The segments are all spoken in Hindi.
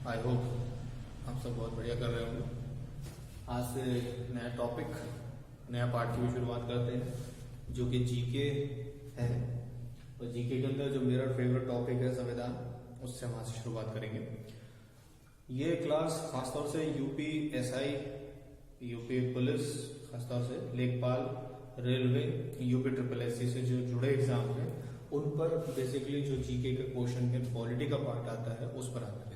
आई होप आप सब बहुत बढ़िया कर रहे होंगे। आज से नया टॉपिक, नया पार्ट की भी शुरुआत करते हैं जो कि जीके है। और जीके के अंदर जो मेरा फेवरेट टॉपिक है संविधान, उससे हम आज शुरुआत करेंगे। ये क्लास खासतौर से यूपी एसआई, यूपी पुलिस, खासतौर से लेखपाल, रेलवे, यूपी ट्रिपल एससी से जो जुड़े एग्जाम हैं उन पर बेसिकली जो जीके के क्वेश्चन के पॉलिटी का पार्ट आता है उस पर आधारित है।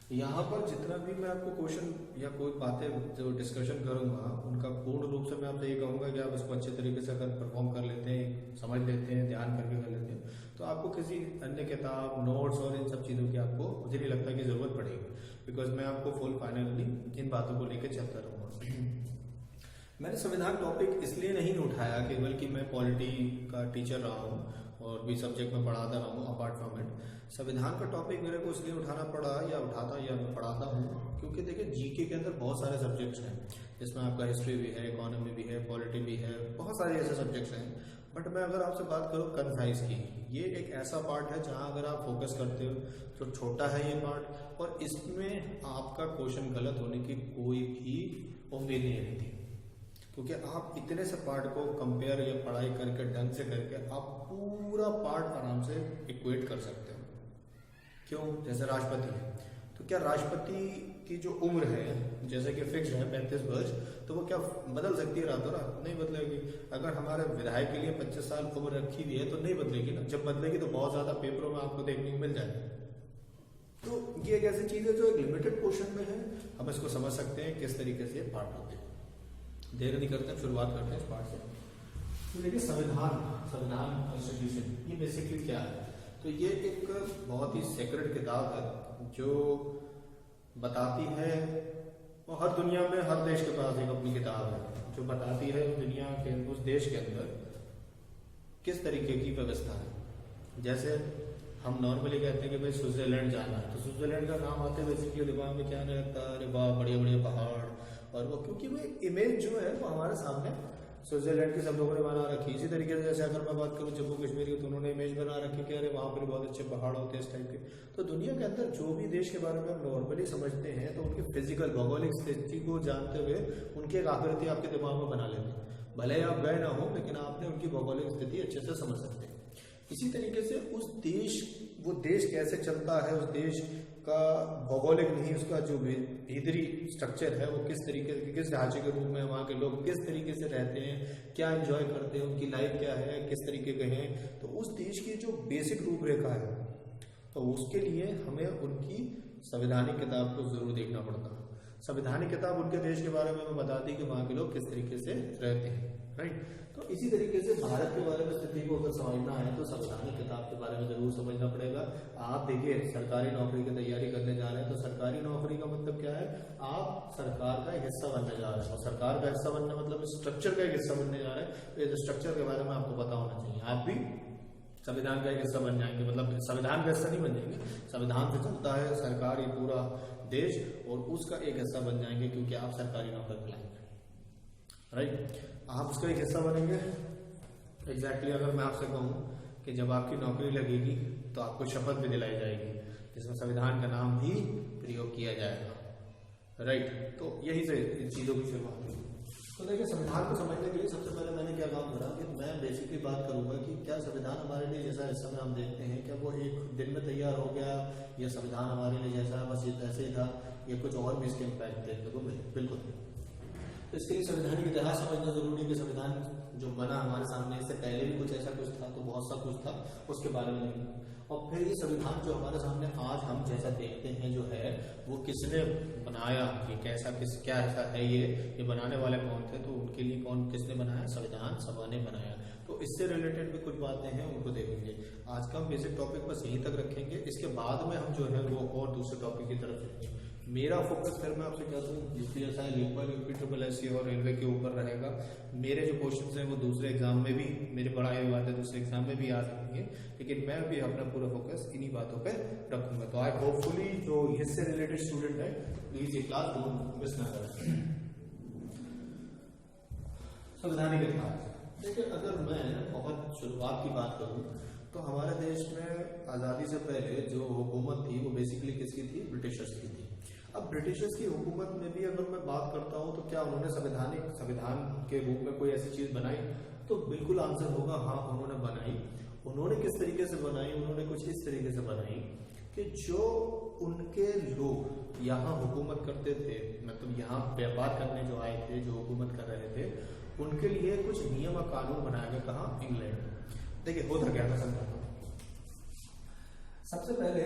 यहाँ पर जितना भी मैं आपको क्वेश्चन या कोई बातें जो डिस्कशन करूंगा उनका पूर्ण रूप से मैं आपसे ये कहूंगा कि आप इसको अच्छे तरीके से अगर परफॉर्म कर लेते हैं, समझ लेते हैं, ध्यान करके कर लेते हैं, तो आपको किसी अन्य किताब, नोट्स और इन सब चीज़ों की आपको मुझे नहीं लगता कि ज़रूरत पड़ेगी, बिकॉज मैं आपको फुल फाइनली इन बातों को लेकर चलता रहूँगा। मैंने संविधान टॉपिक इसलिए नहीं उठाया केवल कि मैं पॉलिटी का टीचर रहा हूँ और भी सब्जेक्ट में पढ़ाता रहा हूँ। अपार्ट फ्रॉम इट, संविधान का टॉपिक मेरे को इसलिए उठाना पड़ा या उठाता या मैं पढ़ाता हूँ क्योंकि देखिए जीके के अंदर बहुत सारे सब्जेक्ट्स हैं, जिसमें आपका हिस्ट्री भी है, इकोनॉमी भी है, पॉलिटी भी है, बहुत सारे ऐसे सब्जेक्ट्स हैं। बट मैं अगर आपसे बात करूँ कंसाइज की, ये एक ऐसा पार्ट है जहाँ अगर आप फोकस करते हो तो छोटा है ये पार्ट, और इसमें आपका क्वेश्चन गलत होने की कोई भी उम्मीद नहीं रहती, क्योंकि आप इतने से पार्ट को कंपेयर या पढ़ाई करके ढंग से करके आप पूरा पार्ट आराम से इक्वेट कर सकते हो। क्यों? जैसे राष्ट्रपति है, तो क्या राष्ट्रपति की जो उम्र है जैसे कि फिक्स है 35 वर्ष, तो वो क्या बदल सकती है रातों रात? नहीं बदलेगी। अगर हमारे विधायक के लिए 25 साल उम्र रखी हुई है तो नहीं बदलेगी ना। जब बदलेगी तो बहुत ज्यादा पेपरों में आपको देखने को मिल जाएगा। तो ये एक ऐसी चीज है जो एक लिमिटेड पोर्शन में है, हम इसको समझ सकते हैं किस तरीके से पार्ट होते हैं। देर नहीं करते हैं, शुरुआत करते हैं इस पार्ट से। तो देखिए संविधान कॉन्स्टिट्यूशन ये बेसिकली क्या है? तो ये एक बहुत ही सेक्रेड किताब है जो बताती है, और हर दुनिया में हर देश के पास एक अपनी किताब है जो बताती है दुनिया के उस देश के अंदर किस तरीके की व्यवस्था है। जैसे हम नॉर्मली कहते हैं कि भाई स्विट्जरलैंड जाना है, तो स्विट्जरलैंड का नाम आते बेसिकली दिमाग में क्या नहीं लगता? अरे वाह, बड़े बड़े पहाड़, और वो क्योंकि वो इमेज जो है वो हमारे सामने स्विट्जरलैंड की सब लोगों ने बना रखी। इसी तरीके से जैसे अगर मैं बात करूँ जम्मू कश्मीर की, तो उन्होंने इमेज बना रखी कि अरे वहाँ पर बहुत अच्छे पहाड़ होते हैं इस टाइप के। तो दुनिया के अंदर जो भी देश के बारे में हम नॉर्मली समझते हैं तो उनकी फिजिकल भौगोलिक स्थिति को जानते हुए उनकी एक आकृति आपके दिमाग में बना लेते हैं। भले आप गए ना हो, लेकिन आपने उनकी भौगोलिक स्थिति अच्छे से समझ सकते हैं। इसी तरीके से उस देश, वो देश कैसे चलता है, उस देश का भौगोलिक नहीं, उसका जो भीतरी स्ट्रक्चर है वो किस तरीके से, किस ढांचे के रूप में वहाँ के लोग किस तरीके से रहते हैं, क्या एंजॉय करते हैं, उनकी लाइफ क्या है, किस तरीके के हैं, तो उस देश की जो बेसिक रूपरेखा है, तो उसके लिए हमें उनकी संवैधानिक किताब को जरूर देखना पड़ता है। संवैधानिक किताब उनके देश के बारे में बताती है कि वहाँ के लोग किस तरीके से रहते हैं, राइट। तो इसी तरीके से भारत के बारे में स्थिति को अगर समझना है तो संवैधानिक किताब के बारे में जरूर समझना पड़ेगा। आप देखिए सरकारी नौकरी की तैयारी करने जा रहे हैं, तो सरकारी नौकरी का मतलब क्या है? आप सरकार का एक हिस्सा बनने जा रहे हैं, और सरकार का हिस्सा बनने मतलब स्ट्रक्चर का एक हिस्सा बनने जा रहे हैं। तो इस स्ट्रक्चर के बारे में आपको पता होना चाहिए। आप भी संविधान का एक हिस्सा बन जाएंगे, मतलब संविधान का हिस्सा नहीं बन जाएंगे, संविधान से चलता है सरकार, ये पूरा देश, और उसका एक हिस्सा बन जाएंगे क्योंकि आप सरकारी नौकरी दिलाएंगे, राइट। आप उसका एक हिस्सा बनेंगे। एग्जैक्टली अगर मैं आपसे कहूँ कि जब आपकी नौकरी लगेगी तो आपको शपथ भी दिलाई जाएगी जिसमें संविधान का नाम भी प्रयोग किया जाएगा, राइट। तो यही से इन चीज़ों की शुरुआत हुई। तो देखिए संविधान को समझने के लिए सबसे पहले मैंने क्या काम करा कि मैं बेसिकली बात करूंगा कि क्या संविधान हमारे लिए जैसा इस समय हम देखते हैं, क्या वो एक दिन में तैयार हो गया, या संविधान हमारे लिए जैसा बस ये ऐसे ही था, या कुछ और भी इसके इम्पैक्ट देखने को मिले? बिल्कुल। तो इसके लिए संवैधानिक इतिहास समझना जरूरी है कि संविधान जो बना हमारे सामने, इससे पहले भी कुछ ऐसा कुछ था, तो बहुत सा कुछ था, उसके बारे में नहीं। और फिर ये संविधान जो हमारे सामने आज हम जैसा देखते हैं जो है, वो किसने बनाया, ये कैसा क्या ऐसा है, ये बनाने वाले कौन थे, तो उनके लिए किसने बनाया? संविधान सभा ने बनाया। तो इससे रिलेटेड भी कुछ बातें हैं, उनको देखेंगे। आज का हम बेसिक टॉपिक बस यहीं तक रखेंगे, इसके बाद में हम जो है वो और दूसरे टॉपिक की तरफ चलेंगे। मेरा फोकस फिर मैं आपसे कहता हूँ यूपीएसआई, लेखपाल, यूपी ट्रिपल एससी और रेलवे के ऊपर रहेगा। मेरे जो क्वेश्चंस हैं वो दूसरे एग्जाम में भी, मेरे पढ़ाई हुई बातें दूसरे एग्जाम में भी आ सकती हैं, लेकिन मैं भी अपना पूरा फोकस इन्हीं बातों पे रखूंगा। तो आई होपफुली जो इससे रिलेटेड स्टूडेंट है प्लीज ये क्लास मिस ना करें। संवैधानिक इतिहास, देखिए अगर मैं बहुत शुरुआत की बात करूँ तो हमारे देश में आज़ादी से पहले जो हुकूमत थी वो बेसिकली किसकी थी? ब्रिटिशर्स की थी। अब ब्रिटिशर्स की हुकूमत में भी अगर मैं बात करता हूँ तो क्या उन्होंने संविधान के रूप में कोई ऐसी चीज बनाई? तो बिल्कुल आंसर होगा हाँ, उन्होंने बनाई। उन्होंने किस तरीके से बनाई? उन्होंने कुछ इस तरीके से बनाई कि जो उनके लोग यहाँ हुकूमत करते थे, मतलब यहाँ व्यापार करने जो आए थे, जो हुकूमत कर रहे थे, उनके लिए कुछ नियम और कानून बनाया गया। कहाँ? इंग्लैंड में। देखिए होता क्या था, समझाता हूँ। सबसे पहले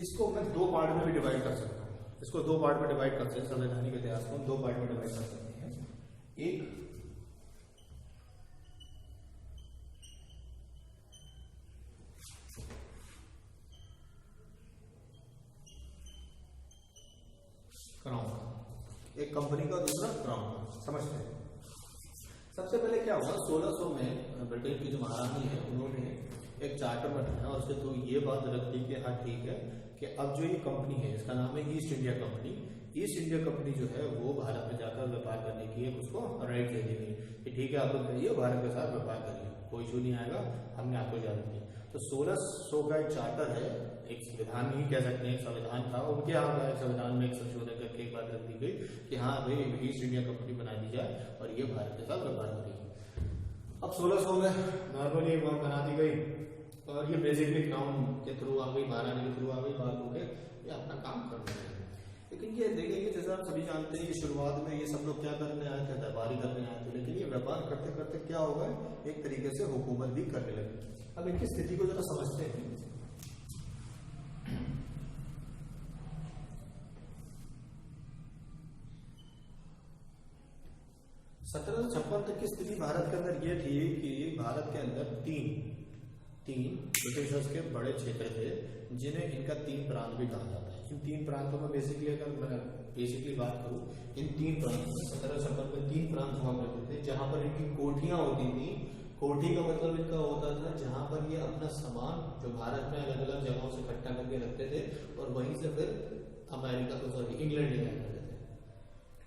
इसको मैं दो पार्ट में भी डिवाइड कर सकता हूँ। इसको दो पार्ट में डिवाइड कर सकते हैं। संवैधानिक इतिहास को दो पार्ट में डिवाइड कर सकते हैं। एक क्राउन, एक कंपनी का, दूसरा क्राउन का। समझते हैं। सबसे पहले क्या हुआ, 1600 में ब्रिटेन की जो महारानी है उन्होंने एक चार्टर बनाया और उसके थ्रू ये बात रख दी कि हाँ ठीक है कि अब जो ये कंपनी है इसका नाम है east India company. East India company जो है वो भारत में जाकर व्यापार करने की एक उसको राइट दे दी गई कि ठीक है आप लोग करिए, भारत के साथ व्यापार करिए, कोई इशू नहीं आएगा, हमने आपको इजाजत दी। तो 1600 का एक चार्टर है, एक संविधान नहीं कह सकते हैं, संविधान था उनके यहाँ का। संविधान में एक संशोधन करके एक बात रख दी गई कि हाँ भाई ईस्ट इंडिया कंपनी बना दी जाए और ये भारत के साथ व्यापार करेगी। अब 1600 में नॉर्मली एक बात बना दी गई और ये बेसिकली क्राउन के थ्रू आ गई, महारानी के थ्रू आ गई, बात हो गए, ये अपना काम कर रहे हैं। लेकिन ये देखेंगे जैसे आप सभी जानते हैं कि शुरुआत में ये सब लोग क्या करने आए थे? व्यापार ही करने आए थे। लेकिन ये व्यापार करते करते क्या होगा, एक तरीके से हुकूमत भी करने लगे। अब इनकी स्थिति को जरा समझते हैं। 1756 तक की स्थिति भारत के अंदर ये थी कि भारत के अंदर तीन ब्रिटिशर्स के बड़े क्षेत्र थे जिन्हें इनका तीन प्रांत भी कहा जाता है। इन तीन प्रांतों में बेसिकली अगर मैं बात करूं, इन तीन प्रांतों में 1756 में तीन प्रांत हुआ करते थे जहां पर इनकी कोठियां होती थी। कोठी का मतलब इनका होता था जहां पर ये अपना सामान जो भारत में अलग अलग जगहों से इकट्ठा करके रखते थे और वहीं से फिर अमेरिका को इंग्लैंड ले जाया करते थे।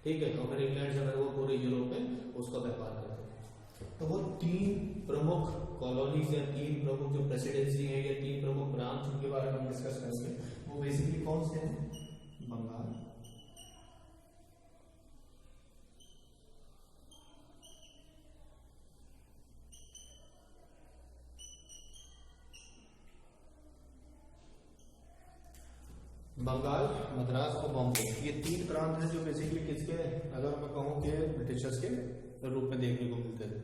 ठीक है, और फिर इंग्लैंड से फिर वो पूरे यूरोप में उसका व्यापार करते थे। तो वो तीन प्रमुख कॉलोनीज या तीन प्रमुख जो प्रेसिडेंसी है या तीन प्रमुख ब्रांच उनके बारे में हम डिस्कस करेंगे। वो बेसिकली कौन से हैं? बंगाल, मद्रास और बॉम्बे, ये तीन प्रांत हैं जो बेसिकली किसके, अगर मैं कहूँ कि ब्रिटिशर्स के रूप में देखने को मिलते थे।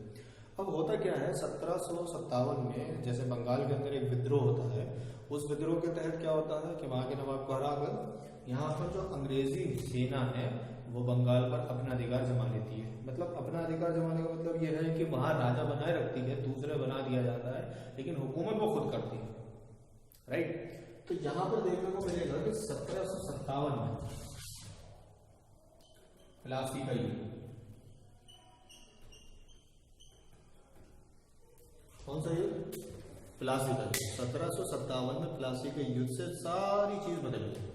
अब होता क्या है, 1757 में जैसे बंगाल के अंदर एक विद्रोह होता है, उस विद्रोह के तहत क्या होता है कि वहां के नवाब को हराकर यहाँ पर जो अंग्रेजी सेना है वो बंगाल पर अपना अधिकार जमा लेती है। मतलब अपना अधिकार जमाने का मतलब यह है कि वहां राजा बनाए रखती है, दूसरे बना दिया जाता है, लेकिन हुकूमत वो खुद करती है। राइट। तो यहां पर देखने को मिलेगा कि 1757 में प्लासी का युद्ध, कौन सा युद्ध? प्लासी का युद्ध। 1757 में प्लासी के युद्ध से सारी चीज बदल गई।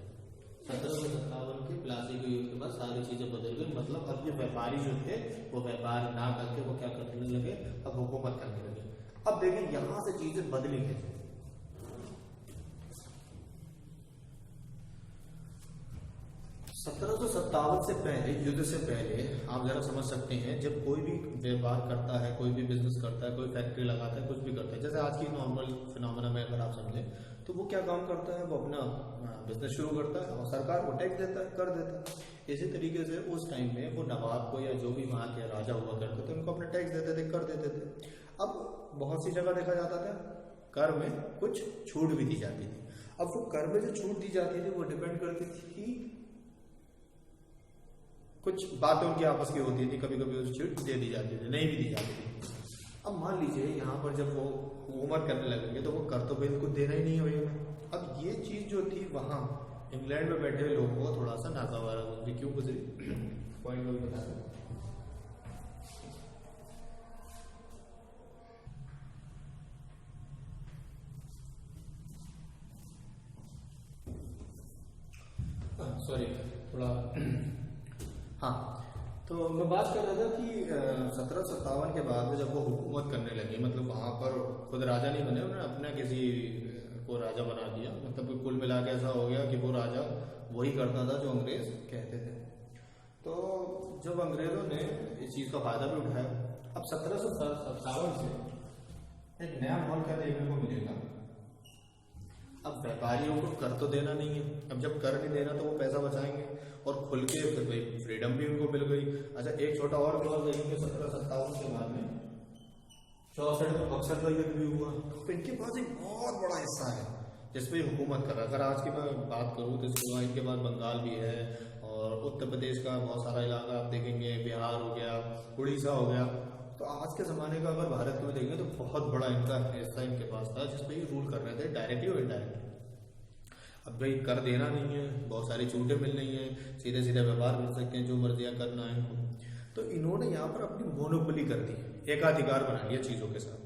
1757 के प्लासी के युद्ध के बाद सारी चीजें बदल गई। मतलब अब ये व्यापारी जो थे वो व्यापार ना करके वो क्या करने लगे, अब हुकूमत करने लगे। अब देखिए यहां से चीजें बदली है। 1757 से पहले, युद्ध से पहले आप जरा समझ सकते हैं, जब कोई भी व्यापार करता है, कोई भी बिजनेस करता है, कोई फैक्ट्री लगाता है, कुछ भी करता है, जैसे आज की नॉर्मल फिनोमेना में अगर आप समझें तो वो क्या काम करता है, वो अपना बिजनेस शुरू करता है और सरकार को टैक्स देता है, कर देता है। इसी तरीके से उस टाइम में वो नवाब को या जो भी वहाँ के राजा हुआ करते थे उनको अपने टैक्स देते थे, कर देते थे। अब बहुत सी जगह देखा जाता था कर में कुछ छूट भी दी जाती थी। अब वो कर में जो छूट दी जाती थी वो डिपेंड करती थी, कुछ बातें उनकी आपस की होती थी, कभी कभी उस छूट दे दी जाती थी, नहीं भी दी जाती थी। अब मान लीजिए यहाँ पर जब वो हुकूमत करने लगेंगे तो वो कर तो भाई उनको देना ही नहीं है भैया। अब ये चीज जो थी वहां इंग्लैंड में बैठे लोगों को थोड़ा सा नाकावारा होगी। क्यों गुजरी पॉइंट वो बता रहे। सॉरी थोड़ा, हाँ, तो मैं बात कर रहा था कि 17 1757 के बाद में जब वो हुकूमत करने लगे, मतलब वहाँ पर खुद राजा नहीं बने, उन्होंने अपना किसी को राजा बना दिया, मतलब कुल मिला के ऐसा हो गया कि वो राजा वही करता था जो अंग्रेज कहते थे। तो जब अंग्रेजों ने इस चीज़ का फायदा भी उठाया, अब 1757 से एक नया माहौल क्या देखने को मिलेगा। अब व्यापारियों को कर तो देना नहीं है, अब जब कर नहीं देना तो वो पैसा बचाएंगे और खुल के फिर भाई फ्रीडम भी उनको मिल गई। अच्छा, एक छोटा और क्लॉज देखेंगे 1757 के बाद में 64 में बक्सर का युद्ध भी हुआ। तो इनके पास एक बहुत बड़ा हिस्सा है जिसपे हुकूमत कर रहा है। अगर आज की मैं बात करूँ तो इसके इनके पास बंगाल भी है और उत्तर प्रदेश का बहुत सारा इलाका आप देखेंगे, बिहार हो गया, उड़ीसा हो गया। तो आज के ज़माने का अगर भारत में देखेंगे तो बहुत बड़ा इनका हिस्सा इनके पास था जिसपे ये रूल कर रहे थे डायरेक्टली और इनडायरेक्टली। अब भाई कर देना नहीं है, बहुत सारी छूटें मिल रही हैं, सीधे सीधे व्यवहार मिल सकते हैं, जो मर्जियाँ करना है इनको। तो इन्होंने यहाँ पर अपनी मोनोपोली कर दी, एकाधिकार बना लिया चीज़ों के साथ।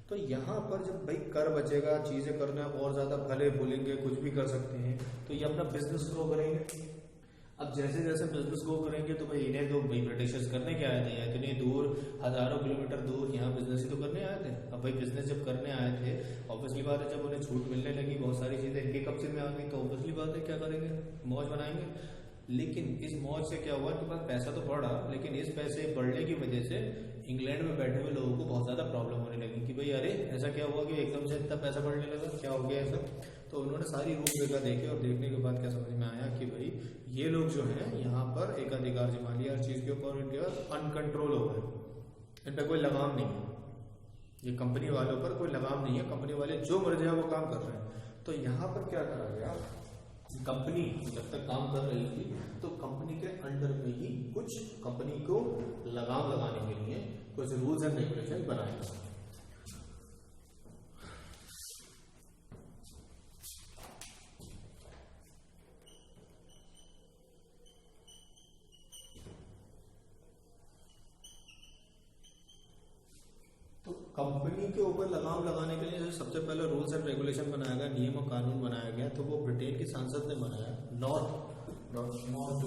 तो यहाँ पर जब भाई कर बचेगा, चीज़ें करना और ज़्यादा भले बोलेंगे, कुछ भी कर सकते हैं, तो ये अपना बिजनेस ग्रो करेंगे। अब जैसे जैसे बिजनेस ग्रो करेंगे तो भाई इन्हें तो भाई ब्रिटिशर्स करने क्या आए थे, या इतनी दूर हजारों किलोमीटर दूर यहाँ बिजनेस ही तो करने आए थे। अब भाई बिजनेस जब करने आए थे, ऑब्वियसली बात है जब उन्हें छूट मिलने लगी, बहुत सारी चीज़ें इनके कब्जे में आ गई, तो ऑब्वियसली बात है क्या करेंगे, मौज बनाएंगे। लेकिन इस मौज से क्या हुआ, इनके पास पैसा तो बढ़ा, लेकिन इस पैसे बढ़ने की वजह से इंग्लैंड में बैठे हुए लोगों को बहुत ज़्यादा प्रॉब्लम होने लगी कि भाई अरे ऐसा क्या हुआ कि एकदम से इतना पैसा बढ़ने लगा, क्या हो गया ऐसा। तो उन्होंने सारी रूपरेखा देखे और देखने के बाद क्या समझ में आया कि भाई ये लोग जो हैं यहाँ पर एकाधिकार जमा लिया हर चीज़ के ऊपर, इनके पास अनकंट्रोल हो गए, इन पर कोई लगाम नहीं है, ये कंपनी वालों पर कोई लगाम नहीं है, कंपनी वाले जो मर्जी है वो काम कर रहे हैं। तो यहाँ पर क्या करा गया, कंपनी जब तक काम कर रही थी तो कंपनी के अंडर में ही कुछ कंपनी को लगाम लगाने के लिए कुछ रूल्स एंड रेगुलेशन बनाए गए। तो कंपनी के ऊपर लगाम लगाने के लिए सबसे पहले रूल्स एंड रेगुलेशन बनाया गया, नियम और कानून बनाया गया। तो वो ब्रिटेन की संसद ने बनाया, नॉर्थ जो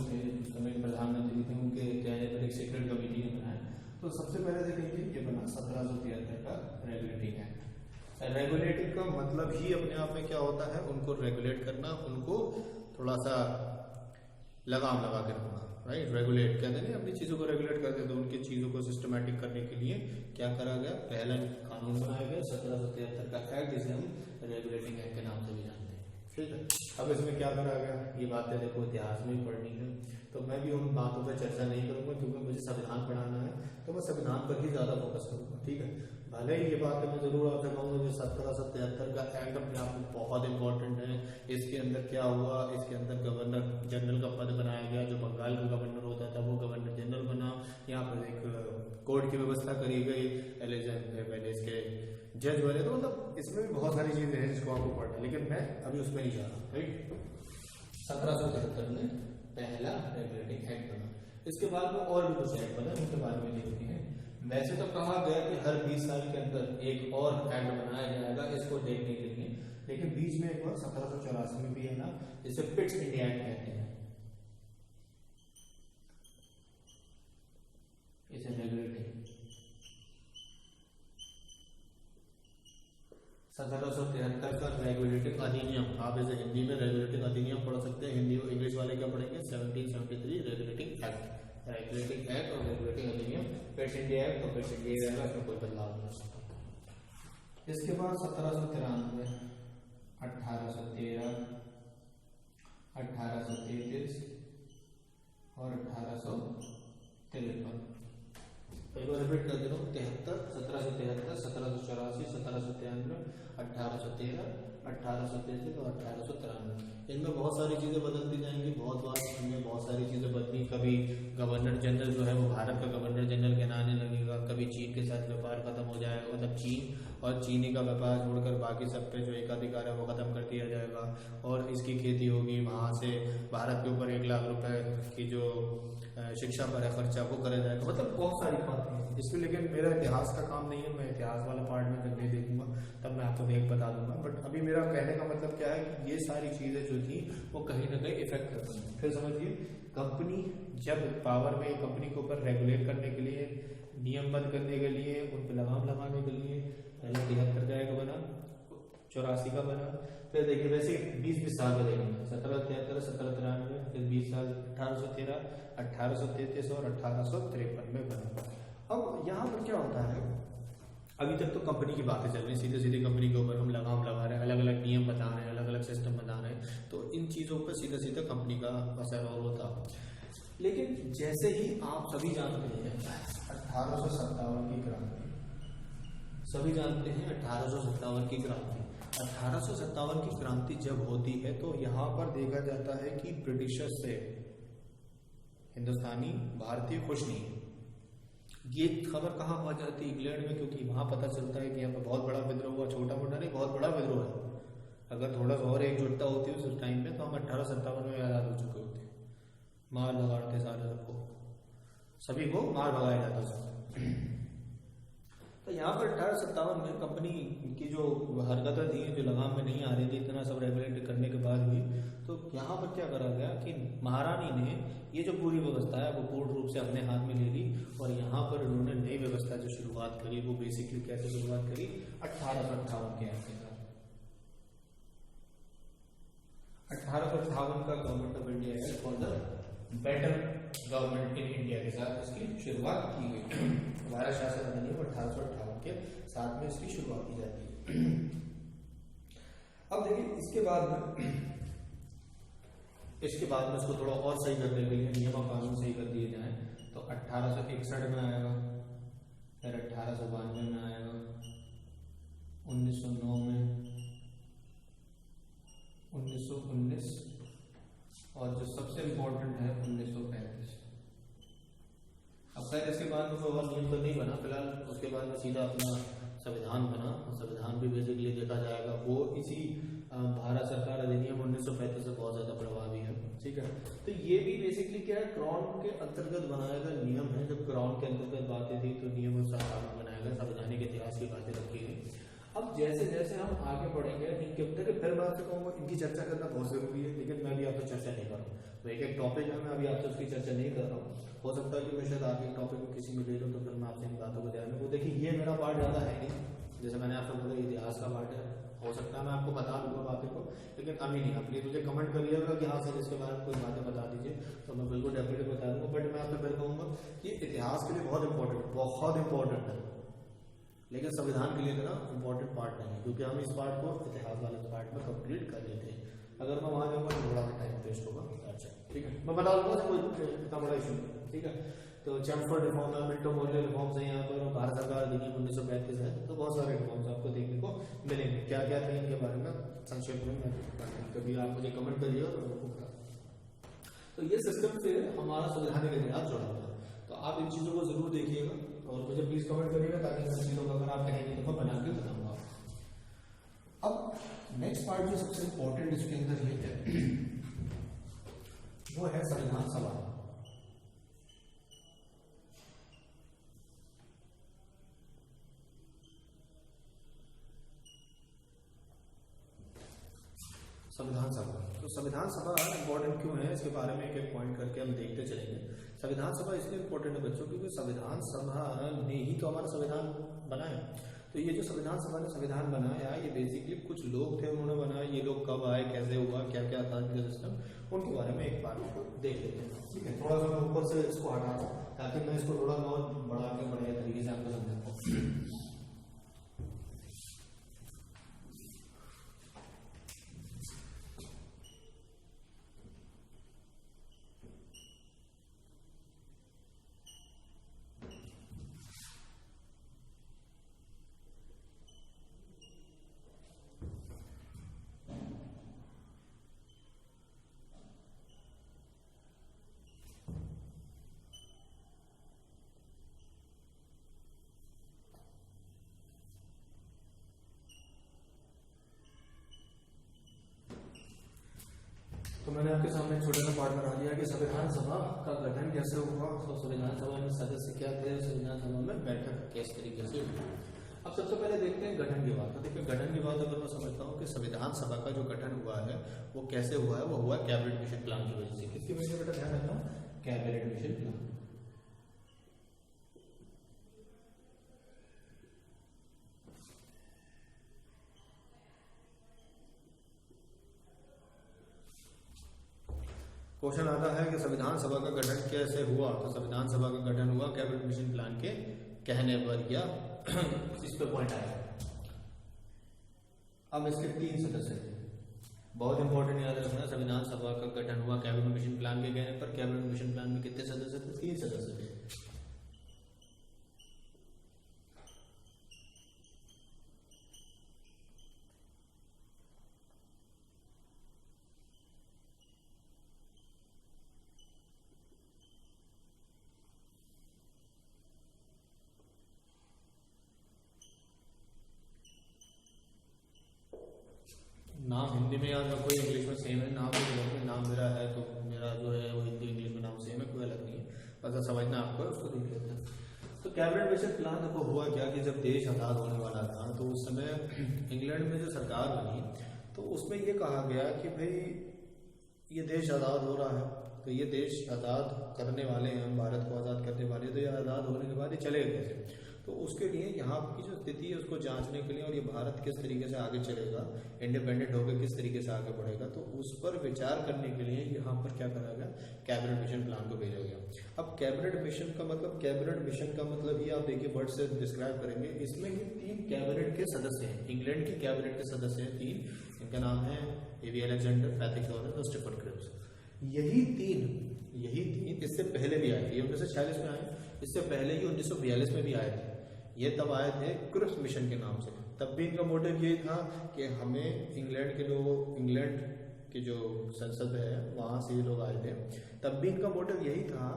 थे समय प्रधानमंत्री थे उनके कहने पर एक सीक्रेट कमेटी ने बनाया। तो सबसे पहले देखेंगे ये बना 1773 का रेगुलेटिंग एक्ट। रेगुलेटिंग का मतलब ही अपने आप में क्या होता है, उनको रेगुलेट करना, उनको थोड़ा सा लगाम लगा के रखना, राइट। रेगुलेट कहते हैं अपनी चीज़ों को रेगुलेट करते हैं, तो उनकी चीज़ों को सिस्टमैटिक करने के लिए क्या करा गया, पहला कानून बनाया गया 1773 का एक्ट, जिसे हम रेगुलेटिंग एक्ट के नाम से भी जानते हैं, ठीक है। अब इसमें क्या करा गया, ये बातें देखो इतिहास में ही पढ़नी है, तो मैं भी उन बातों पर चर्चा नहीं करूंगा क्योंकि मुझे संविधान पढ़ाना है, तो मैं संविधान पर ही ज़्यादा फोकस करूंगा, ठीक है। भले ही ये बातें मैं जरूर आपसे कहूँगा कि 1773 का एक्ट अपने आप में बहुत इंपॉर्टेंट है। इसके अंदर क्या हुआ, इसके अंदर गवर्नर जनरल का पद बनाया गया, जो बंगाल का गवर्नर होता था वो गवर्नर जनरल बना। यहाँ पर एक कोर्ट की व्यवस्था करी गई, पहले इसके जज बने, तो मतलब इसमें भी बहुत सारी चीजें हैं जिसको आपको पढ़ना है, लेकिन मैं अभी उसमें नहीं जा रहा, राइट। 1773 में पहला रेगुलेटिंग एक्ट बना, इसके बाद में और भी कुछ एक्ट बना, उनके बारे में देखते हैं। वैसे तो कहा गया कि हर 20 साल के अंदर एक और एक्ट बनाया जाएगा इसको देखने के लिए, लेकिन बीच में एक बार 1784 में भी है ना, जिसे पिट्स इंडिया एक्ट कहते हैं, इसे रेगुलेटिंग 1773 का रेगुलेटिंग अधिनियम, आप इसे हिंदी में रेगुलेटिंग अधिनियम पढ़ सकते हैं, हिंदी और इंग्लिश वाले क्या पढ़ेंगे 1773 रेगुलेटिंग एक्ट। रेगुलेटिंग एक्ट और रेगुलेटिंग अधिनियम, पिट्स इंडिया एक्ट और पिट्स इंडिया रहेगा, इसमें कोई बदलाव नहीं। इसके बाद 1793, 1813, 1833 और 1853, एक बार रिपीट कर दे रहा हूँ, 73, 1773, 1784, 1793, 1813, 1833 और 1893। इनमें बहुत सारी चीज़ें बदलती जाएंगी, बहुत बार इनमें बहुत सारी चीज़ें बदली। कभी गवर्नर जनरल जो है वो भारत का गवर्नर जनरल कहलाने लगेगा, कभी चीन के साथ व्यापार खत्म हो जाएगा, मतलब चीन और चीनी का व्यापार छोड़कर बाकी सब पे जो एकाधिकार है वो खत्म कर दिया जाएगा, और इसकी खेती होगी, वहाँ से भारत के ऊपर 1 लाख रुपए की जो शिक्षा पर है खर्चा वो करा जाएगा, मतलब बहुत सारी बातें हैं इसमें। लेकिन मेरा इतिहास का काम नहीं है, मैं इतिहास वाला पार्ट में जब नहीं देखूंगा तब मैं आपको देख बता दूंगा। बट अभी मेरा कहने का मतलब क्या है कि ये सारी चीज़ें जो थी वो कहीं ना कहीं इफेक्ट करती हैं। फिर समझिए, कंपनी जब पावर में कंपनी के ऊपर रेगुलेट करने के लिए नियमबद्ध करने के लिए, उन पर लगाम लगाने के लिए पहले 73 का एक बना, 84 का बना, फिर देखिए वैसे 20-20 साल का देखेंगे, 1773, 1793, फिर 20 साल 1813, 1833 और 1853 में बना। अब यहाँ पर क्या होता है, अभी तक तो कंपनी की बातें चल रही, सीधे सीधे कंपनी के ऊपर हम लगाम लगा रहे हैं, अलग अलग नियम बता रहे हैं, अलग अलग सिस्टम बता रहे हैं, तो इन चीज़ों पर सीधा सीधा कंपनी का असर और होता। लेकिन जैसे ही आप सभी जानते हैं 1857 की क्रांति, सभी जानते हैं 1857 की क्रांति, 1857 की क्रांति जब होती है तो यहाँ पर देखा जाता है कि ब्रिटिशर्स से हिंदुस्तानी भारतीय खुश नहीं है। ये खबर कहाँ पहुंच जाती है, इंग्लैंड में, क्योंकि वहां पता चलता है कि यहाँ पर बहुत बड़ा विद्रोह हुआ, छोटा मोटा नहीं, बहुत बड़ा विद्रोह है। अगर थोड़ा सा और एकजुटता होती है उस टाइम पे तो हम 1857 में आजाद हो चुके होते, मार लगाते सारे सबको, सभी को मार भगाया जाता था। तो यहाँ पर 1857 में कंपनी की जो हरकतें थी, जो लगाम में नहीं आ रही थी, इतना सब रेगुलेट करने के बाद भी, तो यहाँ पर क्या करा गया कि महारानी ने ये जो पूरी व्यवस्था है वो पूर्ण रूप से अपने हाथ में ले ली, और यहाँ पर उन्होंने नई व्यवस्था जो शुरुआत करी, वो बेसिकली कैसे शुरुआत करी, 1858 के एक्ट के साथ। 1858 का government of India act for the better government in India के साथ इसकी शुरुआत की गई। भारत शासन अधिनियम 1858 के साथ में इसकी शुरुआत की जाती है। अब देखिए इसके बाद में इसको थोड़ा और सही करने के लिए नियम और कानून सही कर दिए जाएं तो 1861 में आएगा, फिर 1892 में आएगा, 1909 में, 1919 और जो सबसे इम्पोर्टेंट है 1935। अब खैर इसके बाद में कोई और नियम तो नहीं बना फिलहाल, उसके बाद में सीधा अपना संविधान बना, और संविधान भी बेसिकली देखा जाएगा वो इसी भारत सरकार अधिनियम 1935 से बहुत ज्यादा प्रभावी है। ठीक है, तो ये भी बेसिकली क्या है, क्राउन के अंतर्गत बनाया गया नियम है। जब क्राउन के अंतर्गत बातें थी तो नियम और संविधान बनाया गया, संवैधानिक इतिहास की बातें रखी गई। अब जैसे जैसे हम आगे बढ़ेंगे इनके ऊपर, फिर मैं आपसे कहूँगा इनकी चर्चा करना बहुत जरूरी है, लेकिन मैं भी आपसे चर्चा नहीं कर रहा हूँ, तो एक एक टॉपिक है, मैं अभी आपसे उसकी चर्चा नहीं कर रहा हूँ। हो सकता है कि मैं शायद आगे टॉपिक को किसी में ले लूँ तो फिर मैं आपसे इन बातों को ध्यान रखूँ। देखिए ये मेरा पार्ट ज़्यादा है नहीं, जैसे मैंने आपको बोला इतिहास का पार्ट है, हो सकता है मैं आपको बता दूंगा बातें को, लेकिन अभी नहीं। आप प्लीज मुझे कमेंट करिएगा कि हाँ सर इसके बारे में कोई बातें बता दीजिए, तो मैं बिल्कुल डेफिनेटली बता दूंगा। बट मैं आपसे फिर कहूँगा कि इतिहास के लिए बहुत इंपॉर्टेंट है, लेकिन संविधान के लिए इतना इंपॉर्टेंट पार्ट नहीं है, क्योंकि हम इस पार्ट को इतिहास वाले पार्ट में कंप्लीट कर लेते हैं। अगर मैं वहां जाऊंगा तो थोड़ा सा टाइम वेस्ट होगा। अच्छा ठीक है, मैं बता दूंगा, कोई इतना बड़ा इशू नहीं। ठीक है, तो चैम्फर्ड रिफॉर्म है, मिंटो मोरिया रिफॉर्म्स हैं यहाँ पर, भारत सरकार अधिनियम 1935 है, तो बहुत सारे रिफॉर्म्स आपको देखने को मिलेंगे। क्या क्या थे इनके बारे में संक्षेप में मैं कभी आप मुझे कमेंट करिएगा तो मैं आपको बता। तो ये सिस्टम से हमारा संवैधानिक इतिहास जुड़ा हुआ है, तो आप इन चीजों को जरूर देखिएगा और मुझे प्लीज कमेंट करिएगा, ताकि मैं चीजों को अगर आप कहेंगे तो मैं बना के बताऊंगा। अब नेक्स्ट पार्ट जो सबसे इंपॉर्टेंट इसके अंदर ये है वो है संविधान सभा। संविधान सभा, तो संविधान सभा इंपॉर्टेंट क्यों है, इसके बारे में एक एक पॉइंट करके हम देखते चलेंगे। संविधान सभा इसलिए इंपॉर्टेंट है बच्चों, क्योंकि संविधान सभा ने ही तो हमारा संविधान बनाया। तो ये जो संविधान सभा ने संविधान बनाया, ये बेसिकली कुछ लोग थे उन्होंने बनाया। ये लोग कब आए, कैसे हुआ, क्या क्या था इनका सिस्टम, उनके बारे में एक बार देख लेते हैं। ठीक है, थोड़ा सा मैं ऊपर से इसको हटा रहा हूँ ताकि मैं इसको थोड़ा और बढ़ा के बढ़िया तरीके से आपको समझा पाऊँ। तो मैंने आपके सामने छोटे सा पार्ट बना दिया कि संविधान सभा का गठन कैसे हुआ, तो संविधान सभा में सदस्य क्या थे, संविधान सभा में बैठक किस तरीके से हुई। अब सबसे पहले देखते हैं गठन की बात। तो देखिए गठन की बात अगर मैं समझता हूँ कि संविधान सभा का जो गठन हुआ है वो कैसे हुआ है, वो हुआ कैबिनेट मिशन प्लान की वजह से। किसकी वजह से बेटा ध्यान रखना, कैबिनेट मिशन प्लान। क्वेश्चन आता है कि संविधान सभा का गठन कैसे हुआ, तो संविधान सभा का गठन हुआ कैबिनेट मिशन प्लान के कहने पर या इस पे पॉइंट आया। अब इसके 3 सदस्य थे, बहुत इंपॉर्टेंट याद रखना। संविधान सभा का गठन हुआ कैबिनेट मिशन प्लान के कहने पर। कैबिनेट मिशन प्लान में कितने सदस्य थे? 3 सदस्य थे। नाम हिंदी में याद रखो, इंग्लिश में सेम है। नाम मेरा है तो मेरा जो है वो हिंदी इंग्लिश में नाम सेम है, कोई अलग नहीं है, बस समझना आपको, उसको देख लेते हैं। तो कैबिनेट मिशन प्लान देखो हुआ क्या कि जब देश आज़ाद होने वाला था तो उस समय इंग्लैंड में जो सरकार बनी तो उसमें ये कहा गया कि भाई ये देश आज़ाद हो रहा है, तो ये देश आज़ाद करने वाले हैं, हम भारत को आज़ाद करने वाले, तो ये आज़ाद होने के बाद ये चले गए। तो उसके लिए यहाँ की जो स्थिति है उसको जांचने के लिए और ये भारत किस तरीके से आगे चलेगा, इंडिपेंडेंट होकर किस तरीके से आगे बढ़ेगा, तो उस पर विचार करने के लिए यहाँ पर क्या करा गया, कैबिनेट मिशन प्लान को भेजा गया। अब कैबिनेट मिशन का मतलब ही आप देखिए वर्ड से डिस्क्राइब करेंगे। इसमें ये 3 कैबिनेट के सदस्य हैं, इंग्लैंड की कैबिनेट के सदस्य हैं 3। इनका नाम है एवी अलेक्जेंडर, पैट्रिक लॉरेंस और स्टीफन क्रिप्स। यही तीन इससे पहले भी आए थे, 1946 में आए, इससे पहले ही 1942 में भी आए थे। ये तब आए थे क्रिप्स मिशन के नाम से। तब भी इनका मोटिव यही था कि हमें इंग्लैंड के जो संसद है वहाँ से ये लोग आए थे। तब भी इनका मोटिव यही था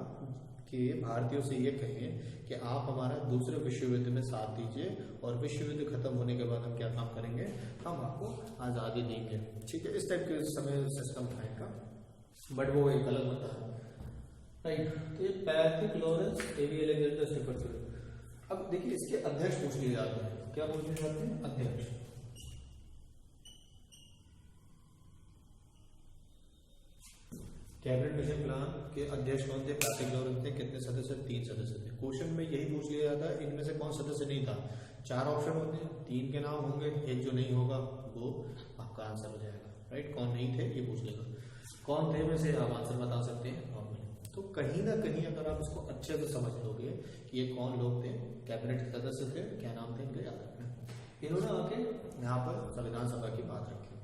कि भारतीयों से ये कहें कि आप हमारा दूसरे विश्व युद्ध में साथ दीजिए और विश्व युद्ध खत्म होने के बाद हम क्या काम करेंगे, हम आपको आज़ादी देंगे। ठीक है, इस टाइप के समय सिस्टम था इनका, बट वो एक अलग होता है, राइट। तो ये पैट्रिक लॉरेंस, एवी अलेक्जेंडर, स्टीफन क्रिप्स। अब देखिए इसके अध्यक्ष पूछ लिए जाते हैं, क्या पूछ लिए जाते हैं? अध्यक्ष। कैबिनेट मिशन प्लान के अध्यक्ष कौन थे? पैट्रिक लॉरेंस थे। कितने सदस्य? 3 सदस्य थे। क्वेश्चन में यही पूछ लिया जाता है इनमें से कौन सदस्य नहीं था। 4 ऑप्शन होते हैं, 3 के नाम होंगे, एक जो नहीं होगा वो आपका आंसर हो जाएगा, राइट। कौन नहीं थे ये पूछ लेगा, कौन थे में से आप आंसर बता सकते हैं नॉर्मली। तो कहीं ना कहीं अगर आप इसको अच्छे से समझ लोगे कि ये कौन लोग थे, कैबिनेट के सदस्य थे, क्या नाम थे इनके, याद रखना। इन्होंने आके यहाँ पर संविधान सभा की बात रखी।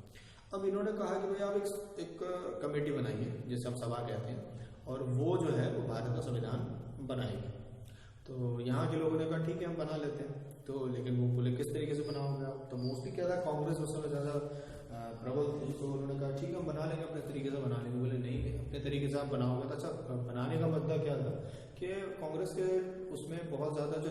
अब इन्होंने कहा कि भाई आप एक कमेटी बनाइए जिसे हम सभा कहते हैं, और वो जो है वो भारत का संविधान बनाएगी। तो यहाँ के लोगों ने कहा ठीक है हम बना लेते हैं। तो लेकिन वो बोले किस तरीके से बनाओगे आप? तो मोस्टली क्या था, कांग्रेस उस समय ज़्यादा प्रबल थी, तो उन्होंने कहा ठीक है हम बना लेंगे, अपने तरीके से बना लेंगे। बोले नहीं, अपने तरीके से आप बनाओगे तो अच्छा। बनाने का मुद्दा क्या था कि कांग्रेस के उसमें बहुत ज़्यादा जो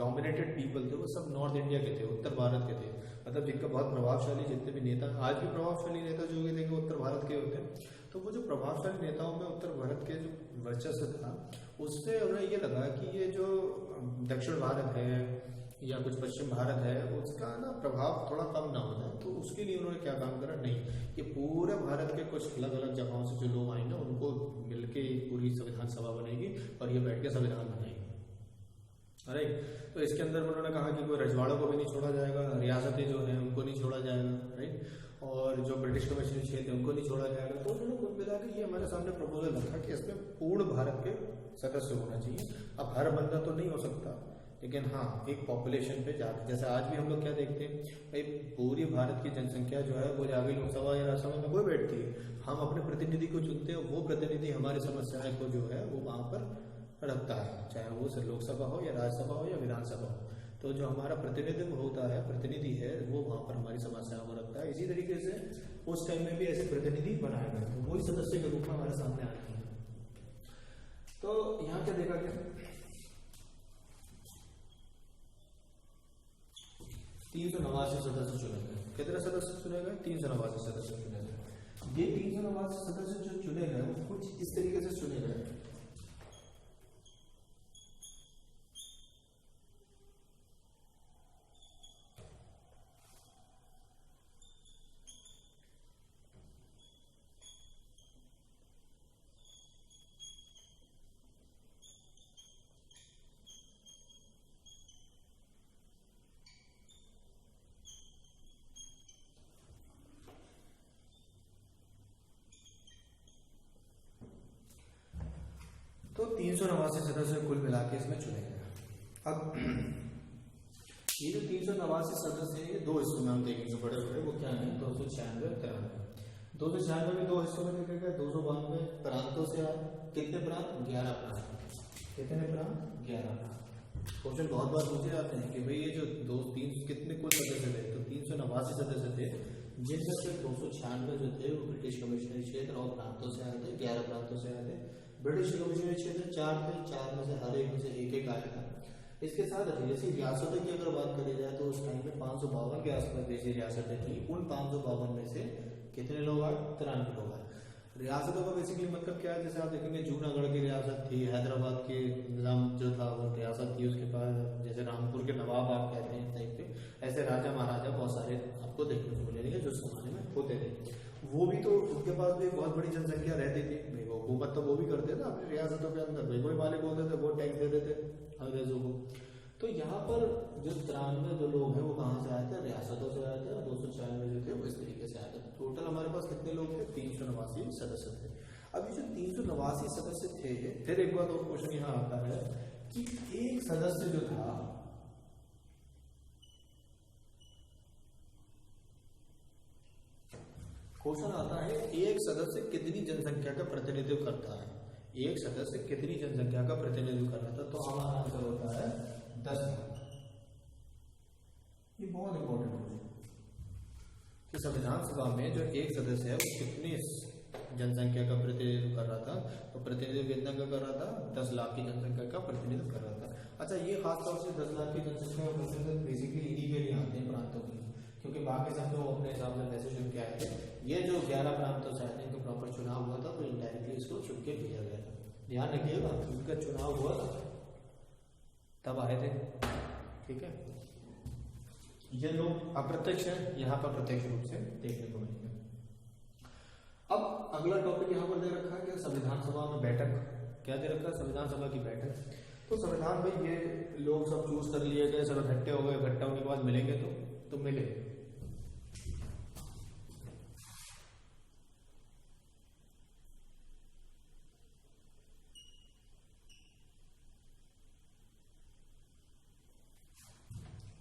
डोमिनेटेड पीपल थे वो सब नॉर्थ इंडिया के थे, उत्तर भारत के थे, मतलब जिनका बहुत प्रभावशाली जितने भी नेता, आज भी प्रभावशाली नेता जो भी देंगे उत्तर भारत के होते हैं। तो वो जो प्रभावशाली नेताओं में उत्तर भारत के जो वर्चस्व था, उससे उन्हें ये लगा कि ये जो दक्षिण भारत है या कुछ पश्चिम भारत है उसका ना प्रभाव थोड़ा कम ना हो जाए। तो उसके लिए उन्होंने क्या काम करा, नहीं ये पूरे भारत के कुछ अलग अलग जगहों से जो लोग आएंगे उनको मिलके पूरी संविधान सभा बनेगी और ये बैठ के संविधान बनाएगी, राइट। तो इसके अंदर उन्होंने कहा कि कोई रजवाड़ों को भी नहीं छोड़ा जाएगा, रियासतें जो हैं उनको नहीं छोड़ा जाएगा, राइट, और जो ब्रिटिश कमिश्नरी क्षेत्र है उनको नहीं छोड़ा जाएगा। तो उन्होंने कुल मिला के ये हमारे सामने प्रपोजल रखा कि इसमें पूर्ण भारत के सदस्य होना चाहिए। अब हर बंदा तो नहीं हो सकता, लेकिन हाँ एक पॉपुलेशन पे जाकर, जैसे आज भी हम लोग क्या देखते हैं भाई, पूरी भारत की जनसंख्या जो है वो जाके लोकसभा या राज्यसभा में कोई बैठती है, हम अपने प्रतिनिधि को चुनते हैं, वो प्रतिनिधि हमारी समस्याएं को जो है वो वहाँ पर रखता है, चाहे वो लोकसभा हो या राज्यसभा हो या विधानसभा हो। तो जो हमारा प्रतिनिधित्व होता है, प्रतिनिधि है, वो वहाँ पर हमारी समस्याओं को रखता है। इसी तरीके से उस टाइम में भी ऐसे प्रतिनिधि बनाए गए, तो वही सदस्य के रूप में हमारे सामने आते हैं। तो यहाँ क्या देखा गया, 389 सदस्य चुने गए। कितने सदस्य चुने गए? 389 सदस्य चुने गए। ये 389 सदस्य जो चुने गए वो कुछ इस तरीके से चुने गए। 389 सदस्य कुल मिला के इसमें चुने गए। अब ये जो 389 सदस्य हैं ये दो हिस्सों में हम देखेंगे, बड़े बड़े वो क्या है 296 और 93। 296 में दो हिस्सों में देखे गए, 292 प्रांतों से आए। कितने प्रांत? 11 प्रांत। कितने प्रांत? 11 प्रांत। क्वेश्चन बहुत बार पूछे जाते हैं कि भाई ये जो दो तीन कितने कुल सदस्य थे, तो 389 सदस्य थे, जिनमें से 296 जो थे वो ब्रिटिश कमिश्नरी क्षेत्र और प्रांतों से आए थे, 11 प्रांतों से आए थे। ब्रिटिश कमिश्नरी क्षेत्र 4 थे, 4 में से हर एक में से एक आया था। इसके साथ जैसी रियासतों की अगर बात करी जाए तो उस टाइम में 552 के आसपास जैसी रियासतें थी, उन 552 में से कितने लोग आए? 93 लोग आए। रियासतों का बेसिकली मतलब क्या है, जैसे आप देखेंगे जूनागढ़ की रियासत थी, हैदराबाद के निजाम जो था वो रियासत थी, उसके पास जैसे रामपुर के नवाब आप कहते हैं टाइप के, ऐसे राजा महाराजा बहुत सारे आपको देखने को मिलेंगे जो जमाने में होते थे। वो भी तो उनके पास भी एक बहुत बड़ी जनसंख्या रहती थी भाई, वो हुकूमत तो वो भी करते थे अपनी रियासतों के अंदर, भाई कोई मालिक होते थे वो टैक्स दे देते अंग्रेजों को। तो यहाँ पर जो 93 जो लोग हैं वो कहाँ से आए थे? रियासतों से आए थे, और 296 जो थे वो इस तरीके से आए थे। टोटल हमारे पास कितने लोग थे? 389 सदस्य थे। अब ये जो 389 सदस्य थे, फिर एक बात और क्वेश्चन यहाँ आता है कि एक सदस्य जो था क्वेश्चन आता है एक सदस्य कितनी जनसंख्या का प्रतिनिधित्व करता है? एक सदस्य कितनी जनसंख्या का प्रतिनिधित्व कर रहा था? तो हमारा आंसर होता है 10 लाख। ये बहुत इंपॉर्टेंट क्वेश्चन कि संविधान सभा में जो एक सदस्य है वो कितनी जनसंख्या का प्रतिनिधित्व कर रहा था? तो प्रतिनिधित्व कितना का कर रहा था? 10 लाख की जनसंख्या का प्रतिनिधित्व कर रहा था। अच्छा, ये खासतौर से 10 लाख की जनसंख्या का प्रतिनिधित्व बेसिकली इन्हीं के लिए आते हैं, प्रांतों के लिए, क्योंकि बाकी सब लोग अपने हिसाब से पैसे चुन के आए थे। ये जो 11 प्रांतों से आए थे इनका प्रॉपर चुनाव हुआ था, तो इनडायरेक्टली इसको चुन के भेजा गया था। ध्यान रखिएगा, इनका चुनाव हुआ था तब आए थे। ठीक है, ये लोग अप्रत्यक्ष है, यहाँ पर प्रत्यक्ष रूप से देखने को मिलेंगे। अब अगला टॉपिक यहाँ पर दे रखा है कि संविधान सभा में बैठक। क्या दे रखा है? संविधान सभा की बैठक। तो संविधान भाई ये लोग सब चूज कर लिए गए, सब इकट्ठे हो गए, इकट्ठा होने के बाद मिलेंगे तो मिले।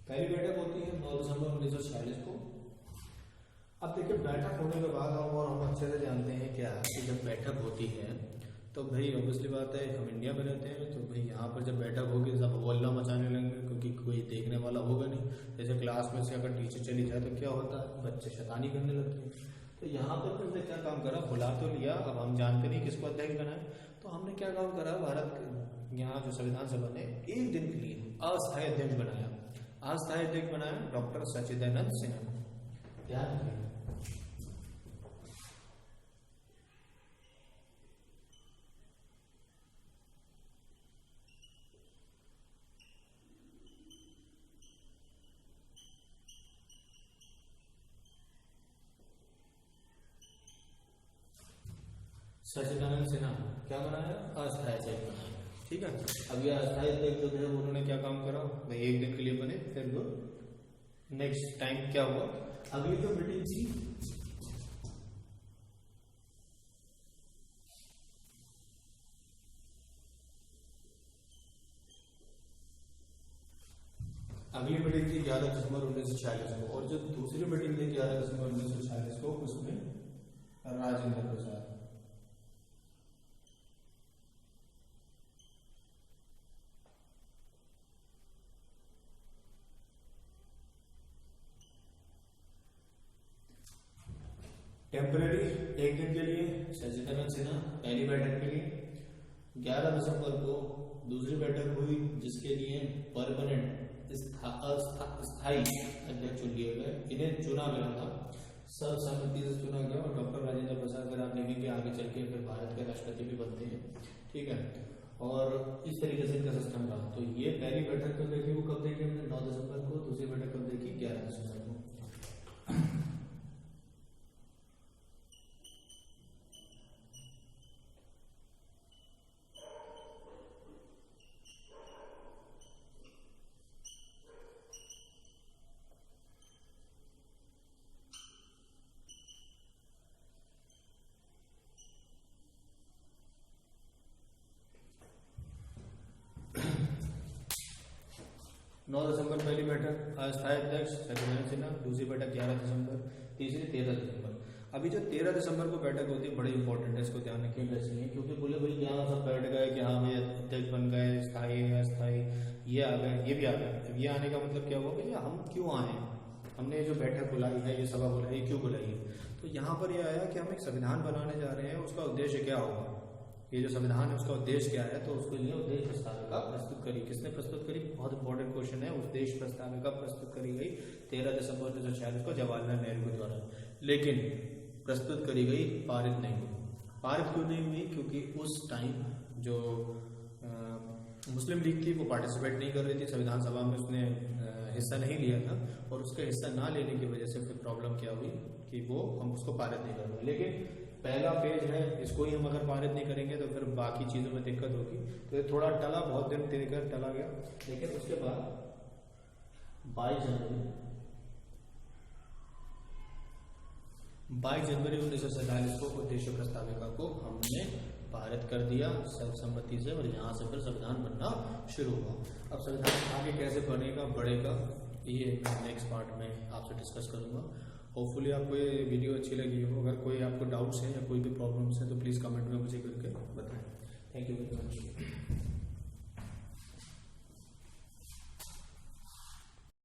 पहली बैठक होती है 9 दिसंबर 1946 को। अब देखिए बैठक होने के बाद हम अच्छे से जानते हैं क्या कि जब बैठक होती है तो भाई ऑब्वियसली बात है हम इंडिया में रहते हैं, तो भाई यहाँ पर जब बैठक होगी सब हल्ला मचाने लगेंगे, क्योंकि कोई देखने वाला होगा नहीं। जैसे क्लास में से अगर टीचर चली जाए तो क्या होता है, बच्चे शैतानी करने लगते हैं। तो यहाँ पर फिर ने क्या काम करा, बुला तो लिया, अब हम जानते नहीं किसको अध्यक्ष बनाए, तो हमने क्या काम करा, भारत यहाँ जो संविधान सभा ने एक दिन के लिए अस्थायी अध्यक्ष बनाया। अस्थायी अध्यक्ष बनाया डॉक्टर सच्चिदानंद सिन्हा को। ध्यान रखिए, सच्चिदानंद सिन्हा क्या बनाया? अस्थायी अध्यक्ष बनाया। ठीक है, अब ये अस्थायी अध्यक्ष जो थे उन्होंने क्या काम करा भाई, एक दिन के लिए बने, फिर वो नेक्स्ट टाइम क्या हुआ, अगली जो मीटिंग थी अगली मीटिंग थी 11 दिसंबर 1946 को, और जो दूसरी मीटिंग थी 11 दिसंबर 1946 को उसमें राजेंद्र प्रसाद। टेम्परेरी एक दिन के लिए सच्चिदानंद सिन्हा पहली बैठक के लिए। 11 दिसंबर को दूसरी बैठक हुई जिसके लिए परमानेंट अस्थायी अध्यक्ष चुन लिए गए। इन्हें चुना गया था, सर्वसम्मति से चुना गया, और डॉक्टर राजेंद्र प्रसाद अगर आप देखेंगे आगे चल के फिर भारत के राष्ट्रपति भी बनते हैं। ठीक है, और इस तरीके से इनका सिस्टम रहा। तो ये पहली बैठक कब देखी, वो कब देखी हमने 9 दिसंबर को, दूसरी बैठक कब देखी 11 दिसंबर को। 9 दिसंबर पहली बैठक अस्थायी अध्यक्ष शत्रुघ्न सिन्हा, दूसरी बैठक 11 दिसंबर, तीसरी 13 दिसंबर। अभी जो 13 दिसंबर को बैठक होती है बड़ी इंपॉर्टेंट है, इसको ध्यान रखिएगा इसलिए क्योंकि बोले भाई यहाँ सब बैठ गए कि हाँ भाई अध्यक्ष बन गए, स्थायी अस्थायी ये आ गए, ये भी आ गए। अब ये आने का मतलब क्या हुआ कि हम क्यों आए, हमने जो बैठक बुलाई है, ये सभा बुलाई है, क्यों बुलाई है। तो यहाँ पर यह आया कि हम एक संविधान बनाने जा रहे हैं, उसका उद्देश्य क्या होगा, ये जो संविधान है उसका उद्देश्य क्या है। तो उसके लिए उद्देश्य प्रस्ताविका प्रस्तुत करी। किसने प्रस्तुत करी, बहुत इंपॉर्टेंट क्वेश्चन है। उद्देश्य प्रस्ताविका प्रस्तुत करी गई 13 दिसंबर 1946 को जवाहरलाल नेहरू के द्वारा, लेकिन प्रस्तुत करी गई, पारित नहीं हुई। पारित क्यों नहीं हुई, क्योंकि उस टाइम जो मुस्लिम लीग थी वो पार्टिसिपेट नहीं कर रही थी संविधान सभा में, उसने हिस्सा नहीं लिया था और उसके हिस्सा ना लेने की वजह से फिर प्रॉब्लम क्या हुई कि वो हम उसको पारित नहीं कर रहे। लेकिन पहला पेज है, इसको ही हम अगर पारित नहीं करेंगे तो फिर बाकी चीजों में दिक्कत होगी। तो ये थोड़ा टला, बहुत दिन देकर टला गया, लेकिन उसके बाद 22 जनवरी 1947 को उद्देश्य प्रस्ताविका को हमने पारित कर दिया सर्वसम्मति से, और यहाँ से फिर संविधान बनना शुरू हुआ। अब संविधान आगे कैसे बनेगा, बढ़ेगा, ये मैं नेक्स्ट पार्ट में आपसे डिस्कस करूंगा। होपफुली आपको ये वीडियो अच्छी लगी हो। अगर कोई आपको डाउट्स हैं या कोई भी प्रॉब्लम्स हैं तो प्लीज़ कमेंट में मुझे करके बताएं। Thank you very much.